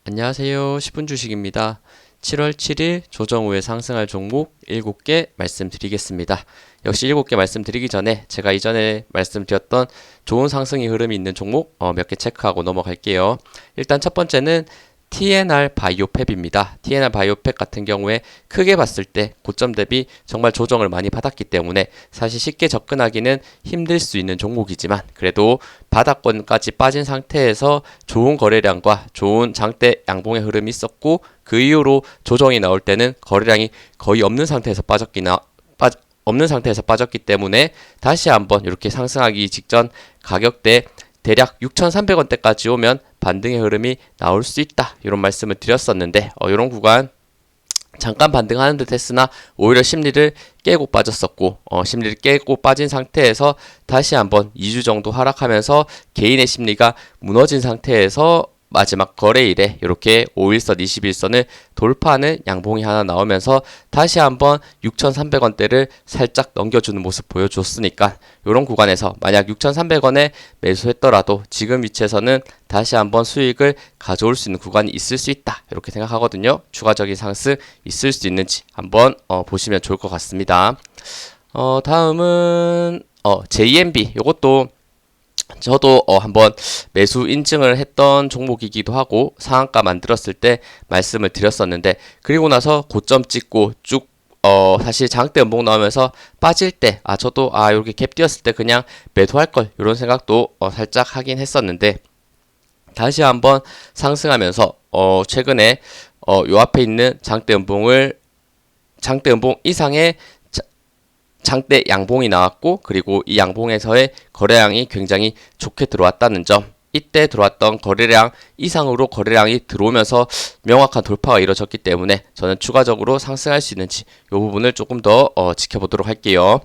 안녕하세요. 10분 주식입니다. 7월 7일 조정 후에 상승할 종목 7개 말씀드리겠습니다. 역시 7개 말씀드리기 전에 제가 이전에 말씀드렸던 좋은 상승의 흐름이 있는 종목 몇 개 체크하고 넘어갈게요. 일단 첫 번째는 TNR 바이오팹입니다. TNR 바이오팹 같은 경우에 크게 봤을 때 고점 대비 정말 조정을 많이 받았기 때문에 사실 쉽게 접근하기는 힘들 수 있는 종목이지만 그래도 바닥권까지 빠진 상태에서 좋은 거래량과 좋은 장대 양봉의 흐름이 있었고 그 이후로 조정이 나올 때는 거래량이 거의 없는 상태에서 없는 상태에서 빠졌기 때문에 다시 한번 이렇게 상승하기 직전 가격대 대략 6,300원대까지 오면 반등의 흐름이 나올 수 있다. 이런 말씀을 드렸었는데 이런 구간 잠깐 반등하는 듯 했으나 오히려 심리를 깨고 빠졌었고 심리를 깨고 빠진 상태에서 다시 한번 2주 정도 하락하면서 개인의 심리가 무너진 상태에서 마지막 거래일에 이렇게 5일선, 21선을 돌파하는 양봉이 하나 나오면서 다시 한번 6,300원대를 살짝 넘겨주는 모습 보여줬으니까 이런 구간에서 만약 6,300원에 매수했더라도 지금 위치에서는 다시 한번 수익을 가져올 수 있는 구간이 있을 수 있다. 이렇게 생각하거든요. 추가적인 상승 있을 수 있는지 한번 보시면 좋을 것 같습니다. 다음은 JMB 이것도 저도 한번 매수 인증을 했던 종목이기도 하고 상한가 만들었을 때 말씀을 드렸었는데 그리고 나서 고점 찍고 쭉 사실 장대 연봉 나오면서 빠질 때 저도 이렇게 갭 뛰었을 때 그냥 매도할 걸 이런 생각도 살짝 하긴 했었는데 다시 한번 상승하면서 최근에 요 앞에 있는 장대 연봉 이상의 장대 양봉이 나왔고 그리고 이 양봉에서의 거래량이 굉장히 좋게 들어왔다는 점, 이때 들어왔던 거래량 이상으로 거래량이 들어오면서 명확한 돌파가 이루어졌기 때문에 저는 추가적으로 상승할 수 있는지 이 부분을 조금 더 지켜보도록 할게요.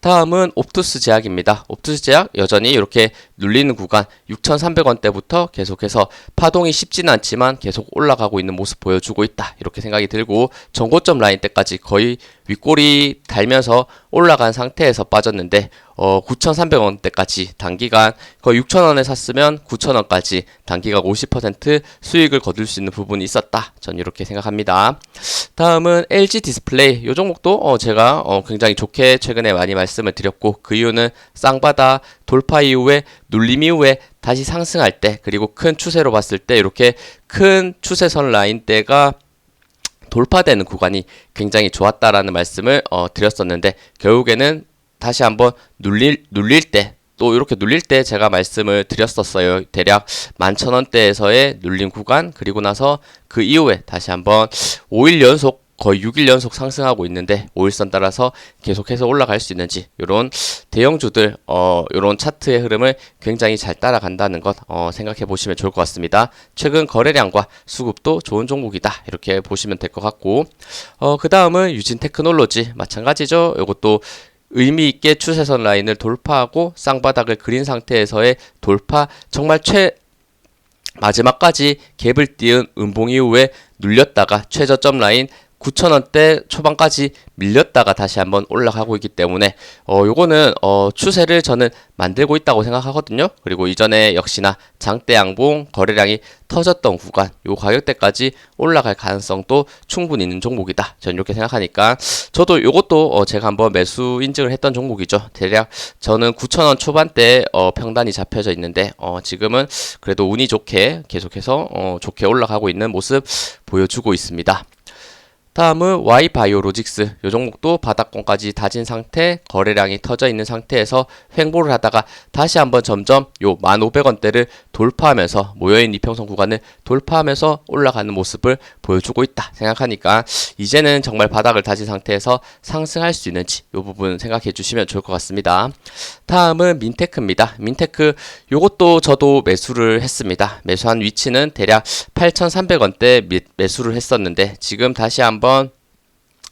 다음은 옵투스 제약입니다. 옵투스 제약 여전히 이렇게 눌리는 구간 6,300원대부터 계속해서 파동이 쉽지는 않지만 계속 올라가고 있는 모습 보여주고 있다. 이렇게 생각이 들고 전고점 라인 때까지 거의 윗꼬리 달면서 올라간 상태에서 빠졌는데 9,300원대까지 단기간 거의 6,000원에 샀으면 9,000원까지 단기간 50% 수익을 거둘 수 있는 부분이 있었다. 전 이렇게 생각합니다. 다음은 LG 디스플레이. 이 종목도 제가 굉장히 좋게 최근에 많이 말씀을 드렸고 그 이유는 쌍바다 돌파 이후에 눌림 이후에 다시 상승할 때 그리고 큰 추세로 봤을 때 이렇게 큰 추세선 라인대가 돌파되는 구간이 굉장히 좋았다라는 말씀을 드렸었는데 결국에는 다시 한번 눌릴 때 또 이렇게 눌릴 때 제가 말씀을 드렸었어요. 대략 11,000원대에서의 눌림 구간 그리고 나서 그 이후에 다시 한번 5일 연속 거의 6일 연속 상승하고 있는데 5일선 따라서 계속해서 올라갈 수 있는지 이런 대형주들 이런 차트의 흐름을 굉장히 잘 따라간다는 것 생각해 보시면 좋을 것 같습니다. 최근 거래량과 수급도 좋은 종목이다 이렇게 보시면 될 것 같고 그 다음은 유진 테크놀로지 마찬가지죠. 이것도 의미 있게 추세선 라인을 돌파하고 쌍바닥을 그린 상태에서의 돌파 정말 마지막까지 갭을 띄운 음봉 이후에 눌렸다가 최저점 라인 9,000원대 초반까지 밀렸다가 다시 한번 올라가고 있기 때문에 요거는 추세를 저는 만들고 있다고 생각하거든요. 그리고 이전에 역시나 장대 양봉 거래량이 터졌던 구간 요 가격대까지 올라갈 가능성도 충분히 있는 종목이다. 저는 이렇게 생각하니까 저도 요것도 제가 한번 매수 인증을 했던 종목이죠. 대략 저는 9,000원 초반대 평단이 잡혀져 있는데 지금은 그래도 운이 좋게 계속해서 좋게 올라가고 있는 모습 보여주고 있습니다. 다음은 Y바이오로직스. 이 종목도 바닥권까지 다진 상태, 거래량이 터져 있는 상태에서 횡보를 하다가 다시 한번 점점 요 1,500원대를 돌파하면서 모여있는 이평선 구간을 돌파하면서 올라가는 모습을 보여주고 있다 생각하니까 이제는 정말 바닥을 다진 상태에서 상승할 수 있는지 이 부분 생각해 주시면 좋을 것 같습니다. 다음은 민테크입니다. 민테크 요것도 저도 매수를 했습니다. 매수한 위치는 대략 8,300원대 매수를 했었는데 지금 다시 한번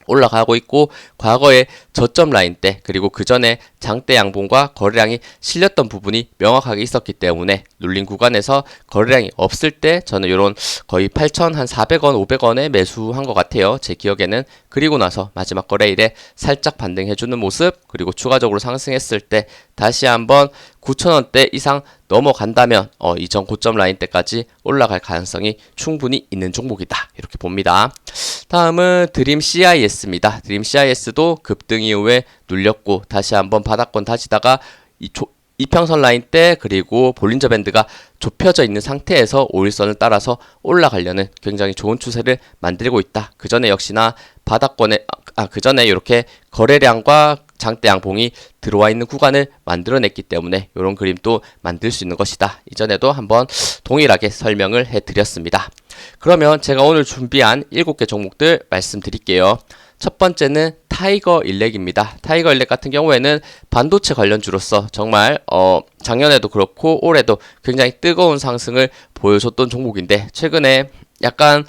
올라가고 있고, 과거에 저점 라인 때 그리고 그 전에 장대 양봉과 거래량이 실렸던 부분이 명확하게 있었기 때문에 눌린 구간에서 거래량이 없을 때 저는 이런 거의 8,400원, 500원에 매수한 것 같아요. 제 기억에는. 그리고 나서 마지막 거래일에 살짝 반등해주는 모습, 그리고 추가적으로 상승했을 때 다시 한번 9,000원대 이상 넘어간다면 이전 고점 라인 때까지 올라갈 가능성이 충분히 있는 종목이다, 이렇게 봅니다. 다음은 드림 CIS입니다. 드림 CIS도 급등 이후에 눌렸고 다시 한번 바닥권 다지다가 이평선 라인 때 그리고 볼린저 밴드가 좁혀져 있는 상태에서 5일선을 따라서 올라가려는 굉장히 좋은 추세를 만들고 있다. 그 전에 역시나 바닥권에 그 전에 이렇게 거래량과 장대 양봉이 들어와 있는 구간을 만들어냈기 때문에 이런 그림도 만들 수 있는 것이다. 이전에도 한번 동일하게 설명을 해드렸습니다. 그러면 제가 오늘 준비한 7개 종목들 말씀드릴게요. 첫 번째는 타이거 일렉입니다. 타이거 일렉 같은 경우에는 반도체 관련주로서 정말 작년에도 그렇고 올해도 굉장히 뜨거운 상승을 보여줬던 종목인데, 최근에 약간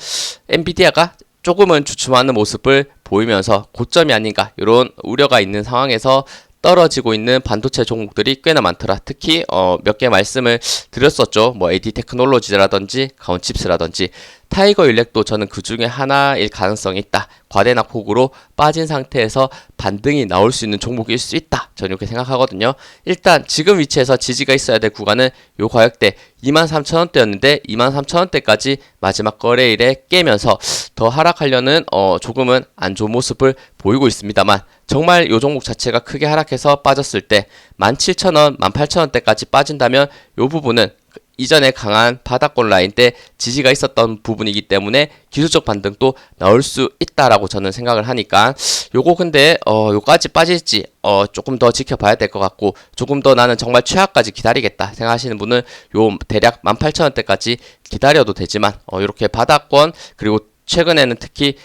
엔비디아가 조금은 주춤하는 모습을 보이면서 고점이 아닌가 이런 우려가 있는 상황에서 떨어지고 있는 반도체 종목들이 꽤나 많더라. 특히 몇 개 말씀을 드렸었죠. 뭐 AD 테크놀로지라든지 가온칩스라든지. 타이거 일렉도 저는 그 중에 하나일 가능성이 있다. 과대낙폭으로 빠진 상태에서 반등이 나올 수 있는 종목일 수 있다. 저는 이렇게 생각하거든요. 일단 지금 위치에서 지지가 있어야 될 구간은 요 가격대 23,000원대였는데 23,000원대까지 마지막 거래일에 깨면서 더 하락하려는 조금은 안 좋은 모습을 보이고 있습니다만, 정말 요 종목 자체가 크게 하락해서 빠졌을 때 17,000원, 18,000원대까지 빠진다면 요 부분은 이전에 강한 바닥권 라인 때 지지가 있었던 부분이기 때문에 기술적 반등도 나올 수 있다라고 저는 생각을 하니까, 요거 근데 요까지 빠질지 조금 더 지켜봐야 될 것 같고, 조금 더 나는 정말 최하까지 기다리겠다 생각하시는 분은 요 대략 18,000원대까지 기다려도 되지만 요렇게 바닥권 그리고 최근에는 특히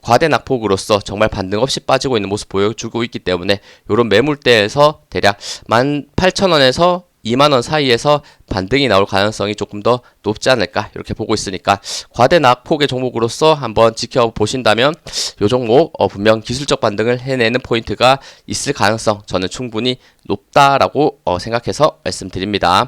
과대 낙폭으로서 정말 반등 없이 빠지고 있는 모습 보여주고 있기 때문에 요런 매물대에서 대략 18,000원에서 2만원 사이에서 반등이 나올 가능성이 조금 더 높지 않을까 이렇게 보고 있으니까, 과대 낙폭의 종목으로서 한번 지켜보신다면 이 종목 분명 기술적 반등을 해내는 포인트가 있을 가능성 저는 충분히 높다라고 생각해서 말씀드립니다.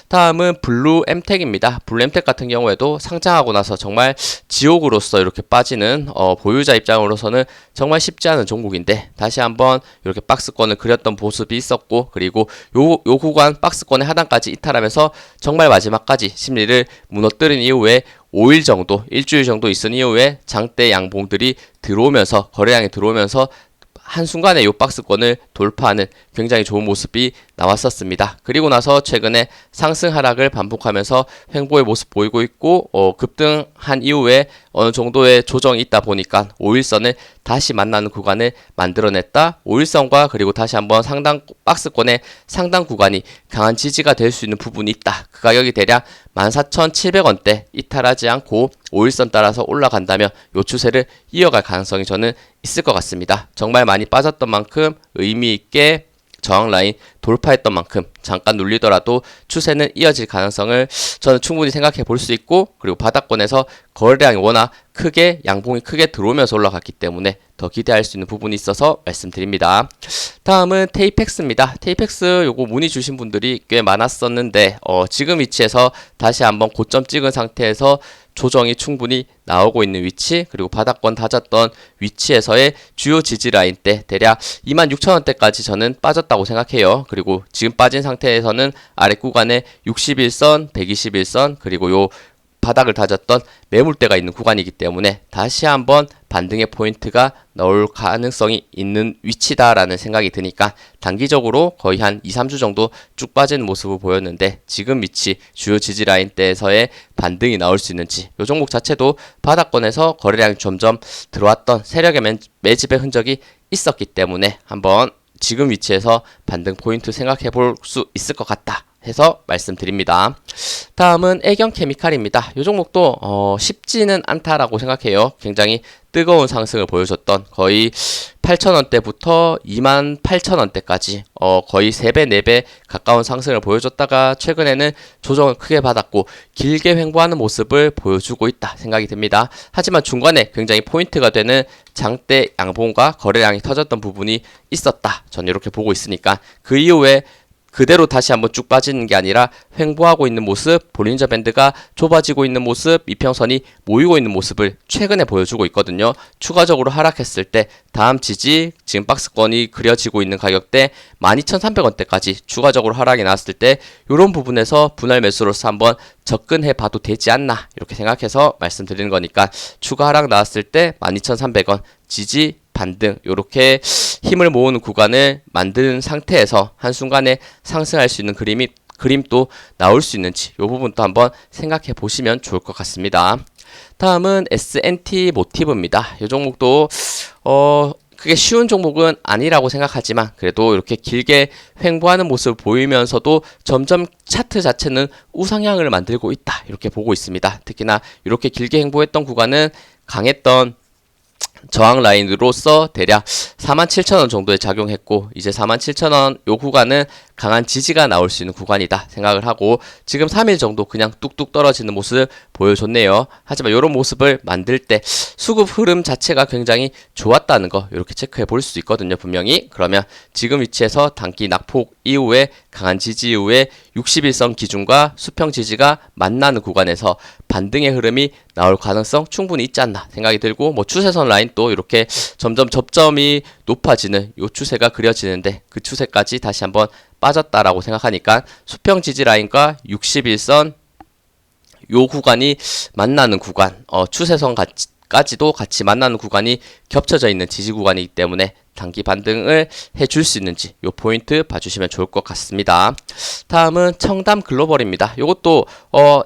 다음은 블루 엠텍입니다. 블루 엠텍 같은 경우에도 상장하고 나서 정말 지옥으로서 이렇게 빠지는 보유자 입장으로서는 정말 쉽지 않은 종목인데, 다시 한번 이렇게 박스권을 그렸던 모습이 있었고, 그리고 요 구간 박스권의 하단까지 이탈하면서 정말 마지막까지 심리를 무너뜨린 이후에 5일 정도, 일주일 정도 있은 이후에 장대 양봉들이 들어오면서 거래량이 들어오면서 한순간에 요 박스권을 돌파하는 굉장히 좋은 모습이 나왔었습니다. 그리고 나서 최근에 상승 하락을 반복하면서 횡보의 모습 보이고 있고, 급등한 이후에 어느 정도의 조정이 있다 보니까 5일선을 다시 만나는 구간을 만들어냈다. 5일선과 그리고 다시 한번 상당 박스권의 상당 구간이 강한 지지가 될 수 있는 부분이 있다. 그 가격이 대략 14,700원대 이탈하지 않고 5일선 따라서 올라간다면 요 추세를 이어갈 가능성이 저는 있을 것 같습니다. 정말 많이 빠졌던 만큼 의미 있게 저항 라인 돌파했던 만큼 잠깐 눌리더라도 추세는 이어질 가능성을 저는 충분히 생각해 볼 수 있고, 그리고 바닥권에서 거래량이 워낙 크게 양봉이 크게 들어오면서 올라갔기 때문에 더 기대할 수 있는 부분이 있어서 말씀드립니다. 다음은 테이펙스입니다. 테이펙스 요거 문의 주신 분들이 꽤 많았었는데 지금 위치에서 다시 한번 고점 찍은 상태에서 조정이 충분히 나오고 있는 위치, 그리고 바닥권 다졌던 위치에서의 주요 지지 라인 때 대략 26,000원대까지 저는 빠졌다고 생각해요. 그리고 지금 빠진 상태에서는 아래 구간에 61선, 121선, 그리고 요 바닥을 다졌던 매물대가 있는 구간이기 때문에 다시 한번 반등의 포인트가 나올 가능성이 있는 위치다라는 생각이 드니까 단기적으로 거의 한 2-3주 정도 쭉 빠지는 모습을 보였는데, 지금 위치 주요 지지 라인대에서의 반등이 나올 수 있는지, 이 종목 자체도 바닥권에서 거래량이 점점 들어왔던 세력의 매집의 흔적이 있었기 때문에 한번 지금 위치에서 반등 포인트 생각해 볼 수 있을 것 같다 해서 말씀드립니다. 다음은 애경케미칼입니다. 이 종목도 쉽지는 않다라고 생각해요. 굉장히 뜨거운 상승을 보여줬던 거의 8,000원대부터 28,000원대까지 거의 3배, 4배 가까운 상승을 보여줬다가 최근에는 조정을 크게 받았고 길게 횡보하는 모습을 보여주고 있다 생각이 듭니다. 하지만 중간에 굉장히 포인트가 되는 장대 양봉과 거래량이 터졌던 부분이 있었다. 저는 이렇게 보고 있으니까 그 이후에 그대로 다시 한번 쭉 빠지는 게 아니라 횡보하고 있는 모습, 볼린저 밴드가 좁아지고 있는 모습, 이평선이 모이고 있는 모습을 최근에 보여주고 있거든요. 추가적으로 하락했을 때 다음 지지, 지금 박스권이 그려지고 있는 가격대 12,300원대까지 추가적으로 하락이 나왔을 때 이런 부분에서 분할 매수로서 한번 접근해 봐도 되지 않나 이렇게 생각해서 말씀드리는 거니까 추가 하락 나왔을 때 12,300원 지지, 반등 요렇게 힘을 모으는 구간을 만드는 상태에서 한순간에 상승할 수 있는 그림도 나올 수 있는지 이 부분도 한번 생각해 보시면 좋을 것 같습니다. 다음은 S&T 모티브입니다. 이 종목도 그게 쉬운 종목은 아니라고 생각하지만 그래도 이렇게 길게 횡보하는 모습을 보이면서도 점점 차트 자체는 우상향을 만들고 있다 이렇게 보고 있습니다. 특히나 이렇게 길게 횡보했던 구간은 강했던 저항 라인으로서 대략 47,000원 정도에 작용했고 이제 47,000원 요 구간은 강한 지지가 나올 수 있는 구간이다 생각을 하고 지금 3일 정도 그냥 뚝뚝 떨어지는 모습 보여줬네요. 하지만 이런 모습을 만들 때 수급 흐름 자체가 굉장히 좋았다는 거 이렇게 체크해 볼 수 있거든요. 분명히 그러면 지금 위치에서 단기 낙폭 이후에 강한 지지 이후에 61선 기준과 수평 지지가 만나는 구간에서 반등의 흐름이 나올 가능성 충분히 있지 않나 생각이 들고 뭐 추세선 라인 또 이렇게 점점 접점이 높아지는 요 추세가 그려지는데 그 추세까지 다시 한번 빠졌다라고 생각하니까 수평 지지 라인과 61선 요 구간이 만나는 구간 추세선까지도 같이 만나는 구간이 겹쳐져 있는 지지 구간이기 때문에 단기 반등을 해줄 수 있는지 요 포인트 봐주시면 좋을 것 같습니다. 다음은 청담 글로벌입니다. 요것도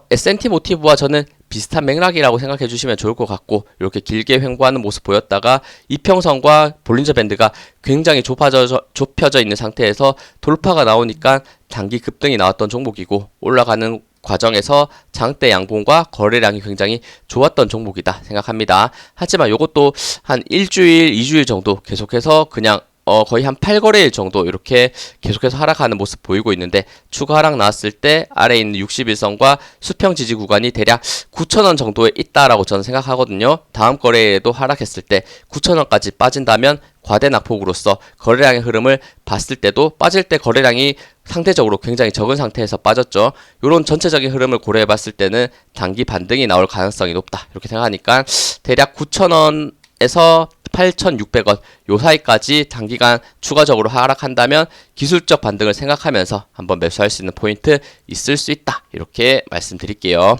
S&T 모티브와 저는 비슷한 맥락이라고 생각해 주시면 좋을 것 같고 이렇게 길게 횡보하는 모습 보였다가 이평선과 볼린저 밴드가 굉장히 좁혀져 있는 상태에서 돌파가 나오니까 단기 급등이 나왔던 종목이고 올라가는 과정에서 장대 양봉과 거래량이 굉장히 좋았던 종목이다 생각합니다. 하지만 이것도 한 일주일, 2주일 정도 계속해서 그냥 거의 한 8거래일 정도 이렇게 계속해서 하락하는 모습 보이고 있는데 추가 하락 나왔을 때 아래에 있는 61선과 수평 지지 구간이 대략 9,000원 정도에 있다라고 저는 생각하거든요. 다음 거래에도 하락했을 때 9,000원까지 빠진다면 과대 낙폭으로서 거래량의 흐름을 봤을 때도 빠질 때 거래량이 상대적으로 굉장히 적은 상태에서 빠졌죠. 이런 전체적인 흐름을 고려해 봤을 때는 단기 반등이 나올 가능성이 높다 이렇게 생각하니까 대략 9,000원에서 8,600원 요 사이까지 단기간 추가적으로 하락한다면 기술적 반등을 생각하면서 한번 매수할 수 있는 포인트 있을 수 있다 이렇게 말씀드릴게요.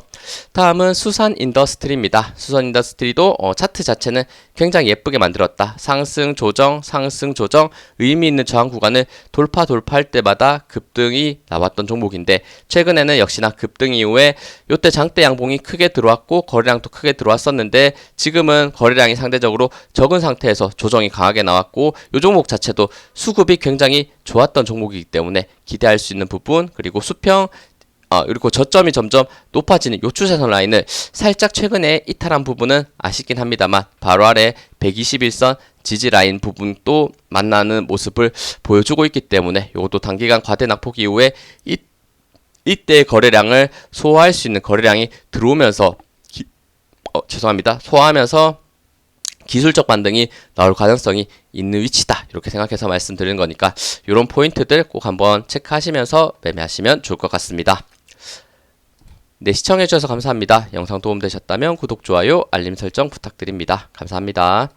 다음은 수산인더스트리입니다. 수산인더스트리도 차트 자체는 굉장히 예쁘게 만들었다. 상승 조정 의미 있는 저항 구간을 돌파할 때마다 급등이 나왔던 종목인데 최근에는 역시나 급등 이후에 요때 장대 양봉이 크게 들어왔고 거래량도 크게 들어왔었는데 지금은 거래량이 상대적으로 적은 상태에서 조정이 강하게 나왔고 요 종목 자체도 수급이 굉장히 좋았던 종목이기 때문에 기대할 수 있는 부분 그리고 수평 그리고 저점이 점점 높아지는 요 추세선 라인을 살짝 최근에 이탈한 부분은 아쉽긴 합니다만 바로 아래 121선 지지 라인 부분도 만나는 모습을 보여주고 있기 때문에 이것도 단기간 과대 낙폭 이후에 이때 거래량을 소화할 수 있는 거래량이 들어오면서 소화하면서 기술적 반등이 나올 가능성이 있는 위치다 이렇게 생각해서 말씀드리는 거니까 이런 포인트들 꼭 한번 체크하시면서 매매하시면 좋을 것 같습니다. 네, 시청해주셔서 감사합니다. 영상 도움되셨다면 구독, 좋아요, 알림 설정 부탁드립니다. 감사합니다.